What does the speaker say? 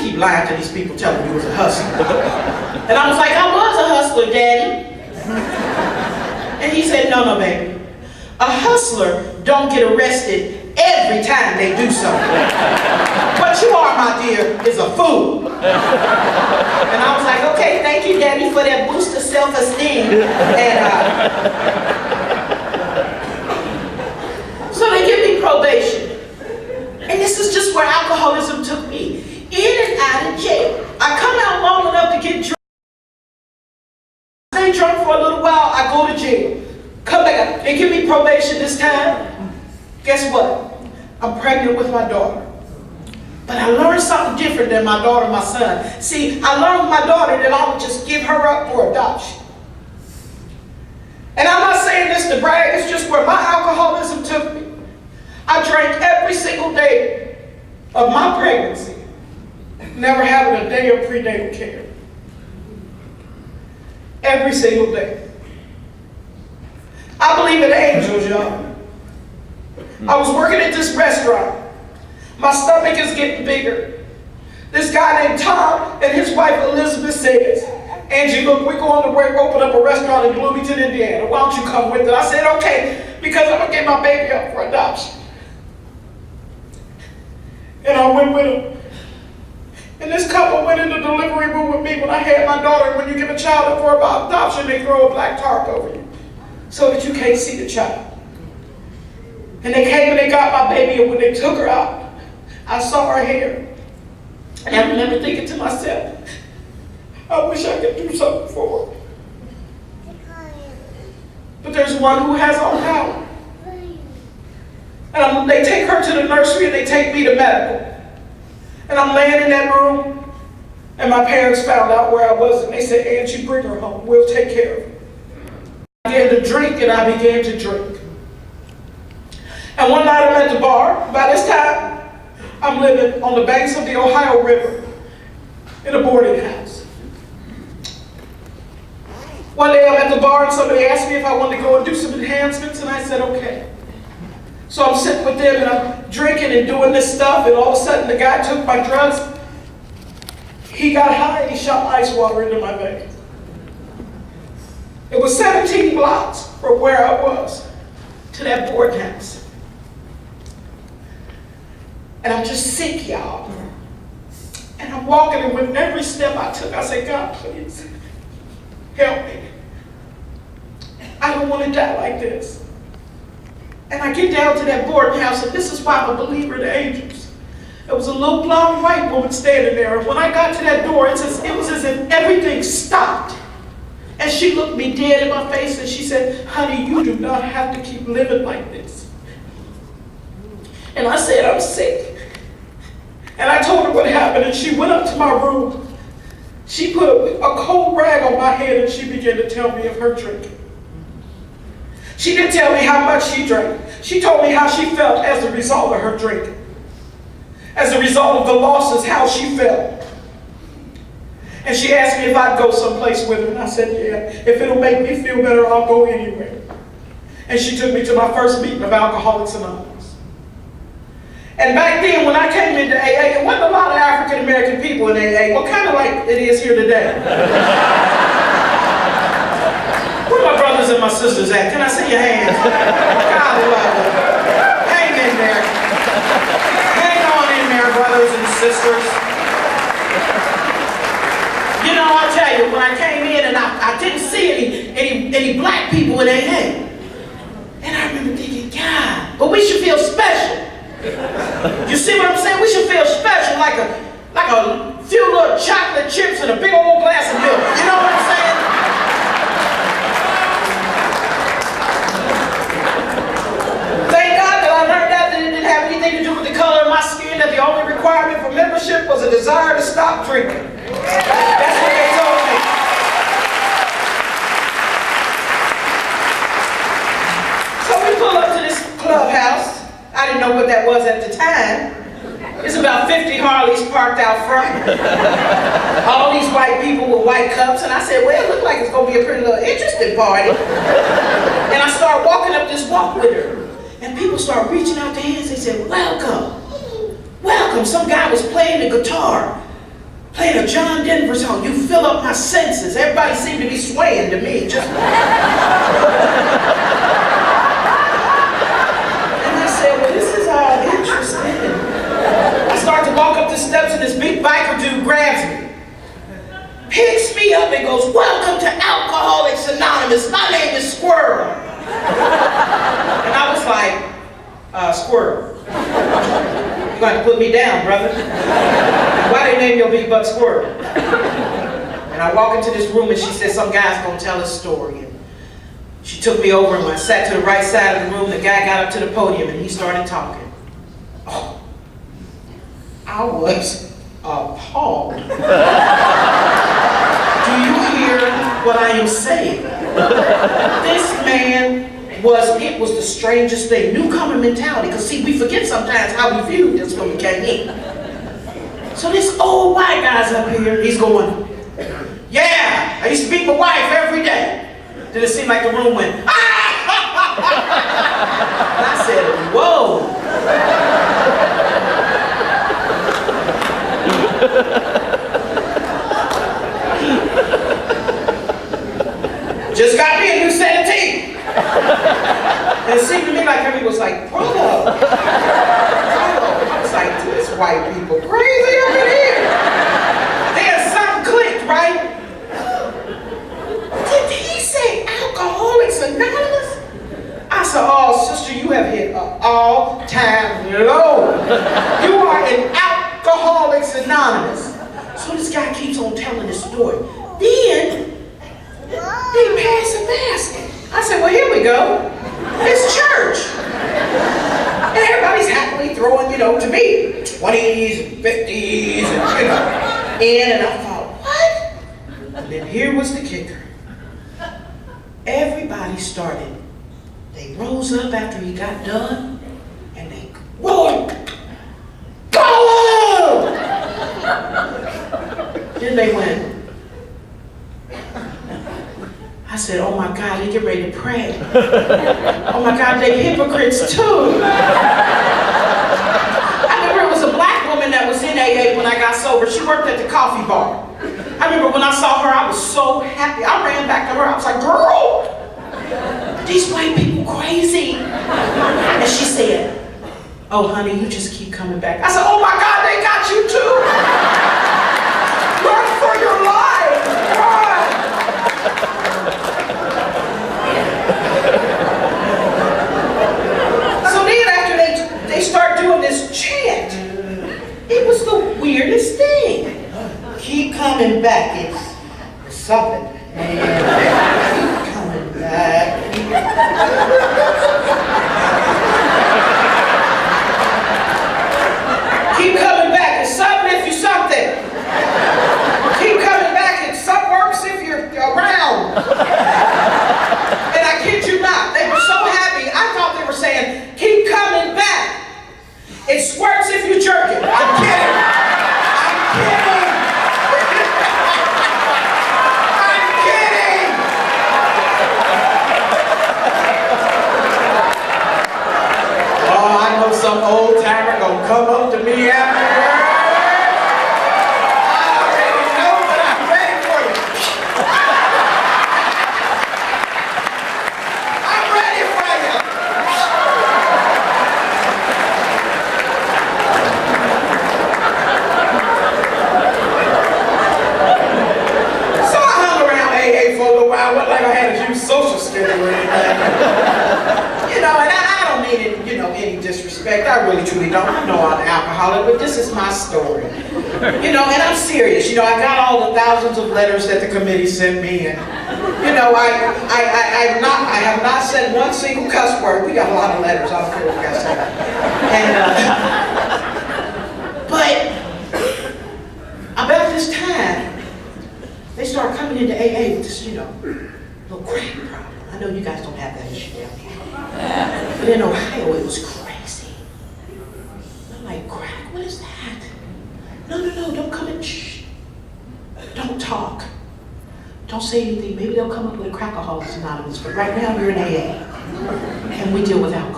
keep lying to these people telling you was a hustler? And I was like, I was a hustler, Daddy. And he said, no, baby. A hustler don't get arrested every time they do something. What you are, my dear, is a fool. And I was like, okay, thank you, Daddy, for that boost of self-esteem. And so they give me probation. And this is just where alcoholism took me. In and out of jail. I come out long enough to get drunk. Stay drunk for a little while, I go to jail. Come back, they give me probation this time. Guess what? I'm pregnant with my daughter. But I learned something different than my daughter and my son. See, I learned with my daughter that I would just give her up for adoption. And I'm not saying this to brag, it's just where my alcoholism took me. I drank every single day of my pregnancy, never having a day of prenatal care. Every single day. I believe in angels, y'all. I was working at this restaurant. My stomach is getting bigger. This guy named Tom and his wife Elizabeth says, Angie, look, we're going to open up a restaurant in Bloomington, Indiana. Why don't you come with it? I said, okay, because I'm going to get my baby up for adoption. And I went with him. And this couple went in the delivery room with me when I had my daughter. And when you give a child up for adoption, they throw a black tarp over you so that you can't see the child. And they came and they got my baby, and when they took her out, I saw her hair. And I remember thinking to myself, I wish I could do something for her. But there's one who has all power. And they take her to the nursery and they take me to medical. And I'm laying in that room, and my parents found out where I was, and they said, Angie, bring her home. We'll take care of her. I began to drink, and I began to drink. And one night I'm at the bar. By this time, I'm living on the banks of the Ohio River in a boarding house. One day I'm at the bar, and somebody asked me if I wanted to go and do some enhancements, and I said, okay. So I'm sitting with them and I'm drinking and doing this stuff, and all of a sudden the guy took my drugs. He got high and he shot ice water into my veins. It was 17 blocks from where I was to that boarding house. And I'm just sick, y'all. And I'm walking, and with every step I took, I said, God, please help me. I don't want to die like this. And I get down to that boarding house, and this is why I'm a believer in angels. There was a little blonde white woman standing there, and when I got to that door, it was as if everything stopped. And she looked me dead in my face, and she said, honey, you do not have to keep living like this. And I said, I'm sick. And I told her what happened, and she went up to my room. She put a cold rag on my head, and she began to tell me of her drinking. She didn't tell me how much she drank. She told me how she felt as a result of her drinking. As a result of the losses, how she felt. And she asked me if I'd go someplace with her, and I said, yeah, if it'll make me feel better, I'll go anywhere. And she took me to my first meeting of Alcoholics Anonymous. And back then, when I came into AA, there wasn't a lot of African American people in AA, well, kind of like it is here today. Where my brothers and my sisters at? Can I see your hands? God love you. Hang in there. Hang on in there, brothers and sisters. You know, I'll tell you, when I came in and I didn't see any black people in AA. And I remember thinking, God, but we should feel special. You see what I'm saying? We should feel special, like a few little chocolate chips and a big old glass of milk. You know what I'm saying? Thank God that I learned that it didn't have anything to do with the color of my skin, that the only requirement for membership was a desire to stop drinking. That's what they told me. So we pull up to this clubhouse. I didn't know what that was at the time. It's about 50 Harleys parked out front. All these white people with white cups. And I said, well, it looks like it's going to be a pretty little interesting party. And I started walking up this walk with her. And people started reaching out their hands. They said, welcome. Welcome. Some guy was playing the guitar. playing a John Denver song. You fill up my senses. Everybody seemed to be swaying to me. Just. And I said, well, this is all interesting. I start to walk up the steps and this big biker dude grabs me, picks me up and goes, welcome to Alcoholics Anonymous. My name is Squirrel. And I was like, Squirrel. You're going to put me down, brother. Why they name your big butt Squirrel? And I walk into this room and she said, some guy's going to tell his story. And she took me over and I sat to the right side of the room. The guy got up to the podium and he started talking. Oh, I was appalled. Do you hear what I am saying? This man it was the strangest thing. Newcomer mentality. Because see, we forget sometimes how we viewed this when we came in. So this old white guy's up here, he's going, yeah, I used to beat my wife every day. Then it seemed like the room went, ah! And I said, whoa. Just got me a new set of teeth. And it seemed to me like everybody was like, brother. I was like, this white people crazy over here. Then something clicked, right? Did he say Alcoholics Anonymous? I said, oh, sister, you have hit an all-time low. You are in Alcoholics Anonymous. So this guy keeps on telling his story. Then, they pass a basket. I said, well, here we go. It's church. And everybody's happily throwing, to me, 20s and 50s and, in. And I thought, what? And then here was the kicker. Everybody started. They rose up after he got done, and they roared, go! Then they went. I said, oh my God, they get ready to pray. Oh my God, they hypocrites too. I remember it was a black woman that was in AA when I got sober. She worked at the coffee bar. I remember when I saw her, I was so happy. I ran back to her, I was like, girl, these white people crazy. And she said, oh honey, you just keep coming back. I said, oh my God, they got you too. Run for your life, run. So then after they start doing this chant, it was the weirdest thing. Keep coming back, it's something. And keep coming back. Keep coming back, it's something if you're something. Keep coming back, it some works if you're around. And I kid you not, they were so happy, I thought they were saying, keep coming back. It squirts if you jerk it. I'm kidding. I'm kidding. I'm kidding. Oh, I know some old timer gonna come up to me afterwards. Social skill or anything. And I don't mean it, any disrespect. I really truly don't. I know I'm an alcoholic, but this is my story. And I'm serious. I got all the thousands of letters that the committee sent me, and I have not said one single cuss word. We got a lot of letters. I don't care what you guys say. But about this time, they start coming into AA with this, little crack problem. I know you guys don't have that issue down here. But in Ohio, it was crazy. I'm like, crack? What is that? No, don't come in. Shh. Don't talk. Don't say anything. Maybe they'll come up with a Crackaholics Anonymous, but right now you're in AA. And we deal with alcohol.